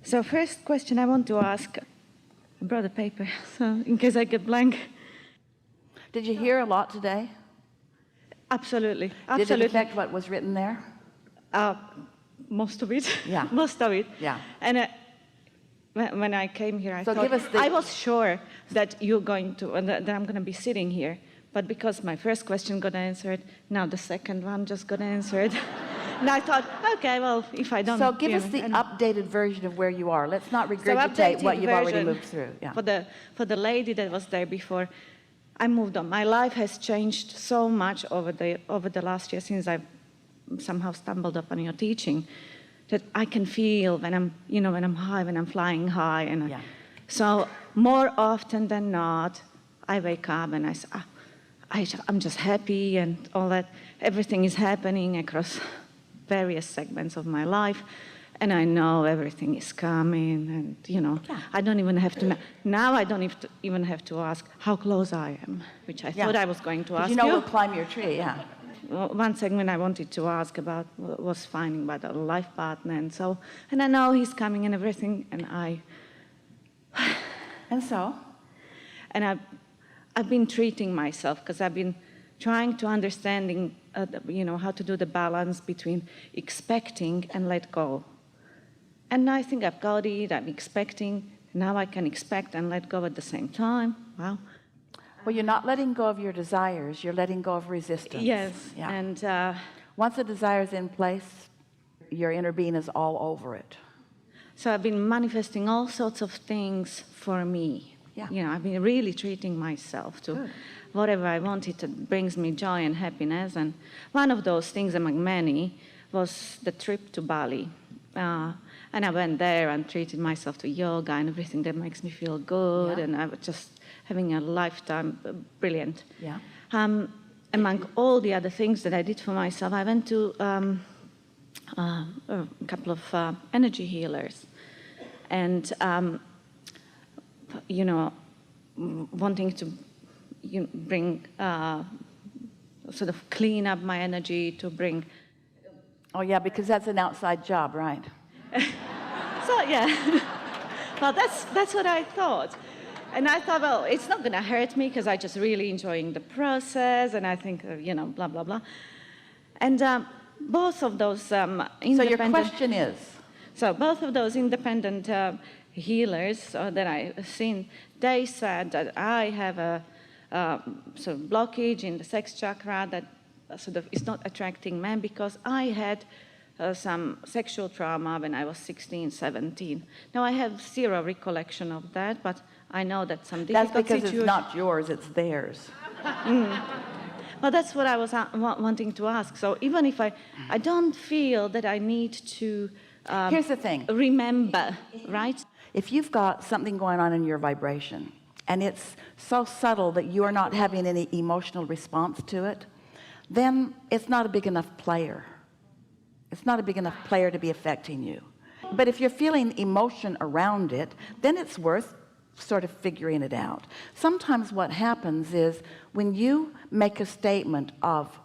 So first question I want to ask, I brought a paper, so in case I get blank. Did you hear a lot today? Absolutely. Did it affect what was written there? Most of it. Yeah. Most of it. Yeah. And when I came here, I So thought, give us the- I was sure that you're going to, that I'm going to be sitting here. But because my first question got answered, now the second one just got answered. And I thought, okay, well, if I don't... So give us the updated version of where you are. Let's not regurgitate what you've already moved through. Yeah. For the lady that was there before, I moved on. My life has changed so much over the last year since I somehow stumbled upon your teaching, that I can feel when I'm high, when I'm flying high. And Yeah. So more often than not, I wake up and I say, I'm just happy and all that. Everything is happening across various segments of my life, and I know everything is coming, and Yeah. I don't even have to now. I don't even have to ask how close I am, which I thought I was going to ask you. We'll climb your tree. Yeah. One segment I wanted to ask about was finding about a life partner, and I know he's coming and everything, and I've been treating myself because I've been trying to understanding, how to do the balance between expecting and let go. And I think I've got it. I'm expecting. Now I can expect and let go at the same time. Wow. Well, you're not letting go of your desires. You're letting go of resistance. Yes. Yeah. And once the desire is in place, your inner being is all over it. So I've been manifesting all sorts of things for me. Yeah. I've been really treating myself to whatever I wanted that brings me joy and happiness. And one of those things among many was the trip to Bali. And I went there and treated myself to yoga and everything that makes me feel good. Yeah. And I was just having a lifetime, brilliant. Yeah. Among all the other things that I did for myself, I went to a couple of energy healers. And, wanting to bring, sort of clean up my energy, to bring... Oh, yeah, because that's an outside job, right? So, yeah. Well, that's what I thought. And I thought, well, it's not going to hurt me because I'm just really enjoying the process, and I think, blah, blah, blah. And both of those independent... So your question is? So both of those independent healers that I've seen, they said that I have a sort of blockage in the sex chakra that sort of is not attracting men because I had some sexual trauma when I was 16, 17. Now, I have zero recollection of that, but I know that some difficult That's because it's not yours, it's theirs. Well, that's what I was wanting to ask. So even if I don't feel that I need to here's the thing. Remember, right? If you've got something going on in your vibration, and it's so subtle that you are not having any emotional response to it, then it's not a big enough player. It's not a big enough player to be affecting you. But if you're feeling emotion around it, then it's worth sort of figuring it out. Sometimes what happens is when you make a statement of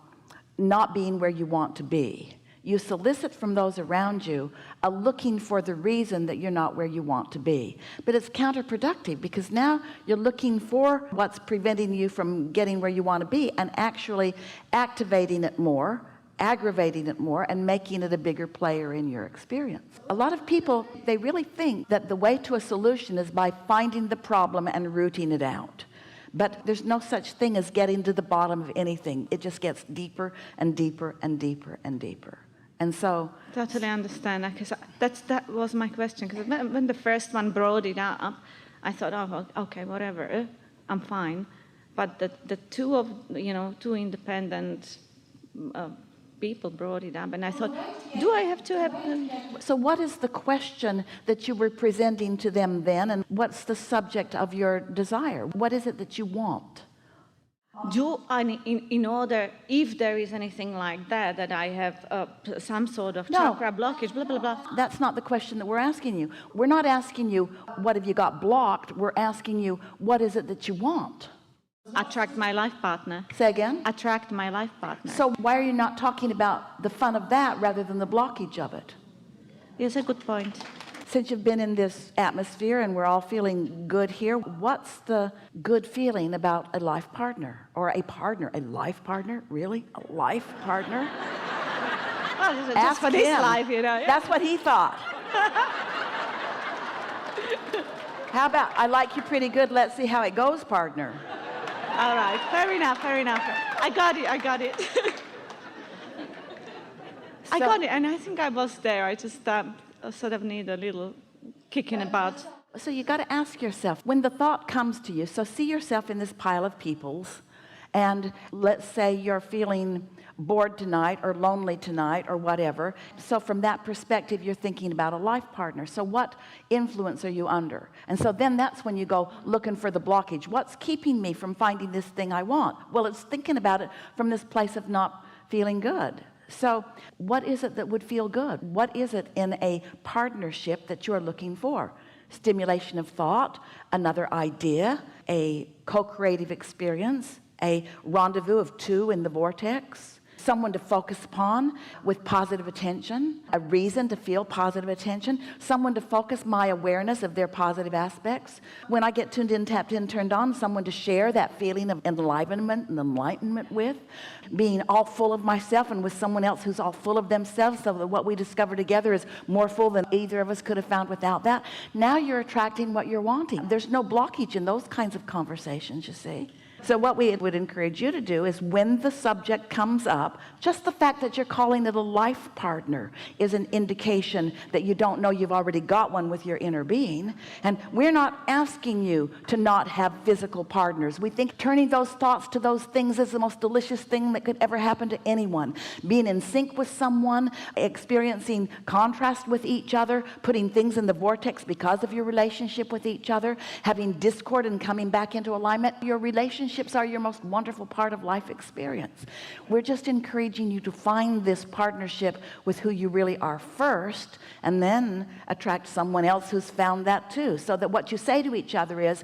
not being where you want to be, you solicit from those around you a looking for the reason that you're not where you want to be. But it's counterproductive because now you're looking for what's preventing you from getting where you want to be and actually activating it more, aggravating it more, and making it a bigger player in your experience. A lot of people, they really think that the way to a solution is by finding the problem and rooting it out. But there's no such thing as getting to the bottom of anything. It just gets deeper and deeper and deeper and deeper. And so... Totally understand. Because that was my question. Because when the first one brought it up, I thought, oh, okay, whatever, I'm fine. But the two independent people brought it up, and I thought, do I have to have... So what is the question that you were presenting to them then, and what's the subject of your desire? What is it that you want? Do I, in order, if there is anything like that I have some sort of chakra blockage, blah, blah, blah. That's not the question that we're asking you. We're not asking you, what have you got blocked? We're asking you, what is it that you want? Attract my life partner. Say again? Attract my life partner. So why are you not talking about the fun of that rather than the blockage of it? Yes, a good point. since you've been in this atmosphere and we're all feeling good here, what's the good feeling about a life partner or a partner? A life partner? Really? A life partner? Well, just Ask for this him. life, you know. That's what he thought. How about, I like you pretty good, let's see how it goes, partner. All right, fair enough, fair enough. I got it. I got it, and I think I was there. I just sort of need a little kick in the butt. So you got to ask yourself, when the thought comes to you, so see yourself in this pile of peoples, and let's say you're feeling bored tonight or lonely tonight or whatever. So from that perspective, you're thinking about a life partner. So what influence are you under? And so then that's when you go looking for the blockage. What's keeping me from finding this thing I want? Well, it's thinking about it from this place of not feeling good. So what is it that would feel good? What is it in a partnership that you're looking for? Stimulation of thought, another idea, a co-creative experience, a rendezvous of two in the vortex, someone to focus upon with positive attention, a reason to feel positive attention, someone to focus my awareness of their positive aspects. When I get tuned in, tapped in, turned on, someone to share that feeling of enlivenment and enlightenment with, being all full of myself and with someone else who's all full of themselves, so that what we discover together is more full than either of us could have found without that. Now you're attracting what you're wanting. There's no blockage in those kinds of conversations, you see. So what we would encourage you to do is, when the subject comes up, just the fact that you're calling it a life partner is an indication that you don't know you've already got one with your inner being. And we're not asking you to not have physical partners. We think turning those thoughts to those things is the most delicious thing that could ever happen to anyone. Being in sync with someone, experiencing contrast with each other, putting things in the vortex because of your relationship with each other, having discord and coming back into alignment. Your relationships are your most wonderful part of life experience. We're just encouraging you to find this partnership with who you really are first, and then attract someone else who's found that too, so that what you say to each other is,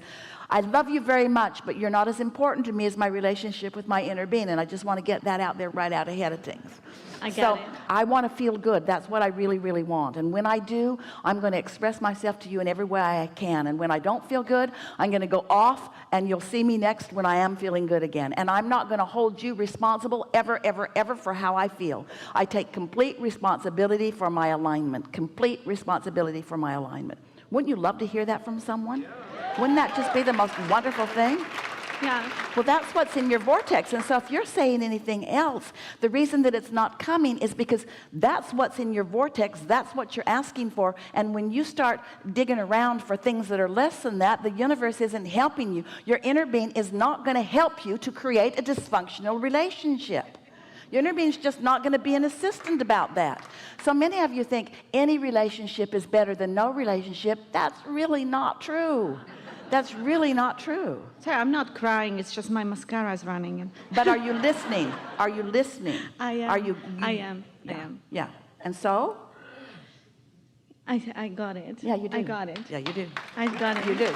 I love you very much, but you're not as important to me as my relationship with my inner being, and I just want to get that out there right out ahead of things. I get it. I want to feel good. That's what I really, really want. And when I do, I'm going to express myself to you in every way I can. And when I don't feel good, I'm going to go off, and you'll see me next when I am feeling good again. And I'm not going to hold you responsible ever, ever, ever for how I feel. I take complete responsibility for my alignment. Complete responsibility for my alignment. Wouldn't you love to hear that from someone? Wouldn't that just be the most wonderful thing? Yeah. Well, that's what's in your vortex. And so if you're saying anything else, the reason that it's not coming is because that's what's in your vortex. That's what you're asking for. And when you start digging around for things that are less than that, the universe isn't helping you. Your inner being is not going to help you to create a dysfunctional relationship. Your inner being's just not going to be an assistant about that. So many of you think any relationship is better than no relationship. That's really not true. That's really not true. Sorry, I'm not crying. It's just my mascara is running. But are you listening? Are you listening? I am. Are you? I am. Yeah. I am. Yeah. And so? I got it. Yeah, you do. I got it. Yeah, you do. I got it. You do.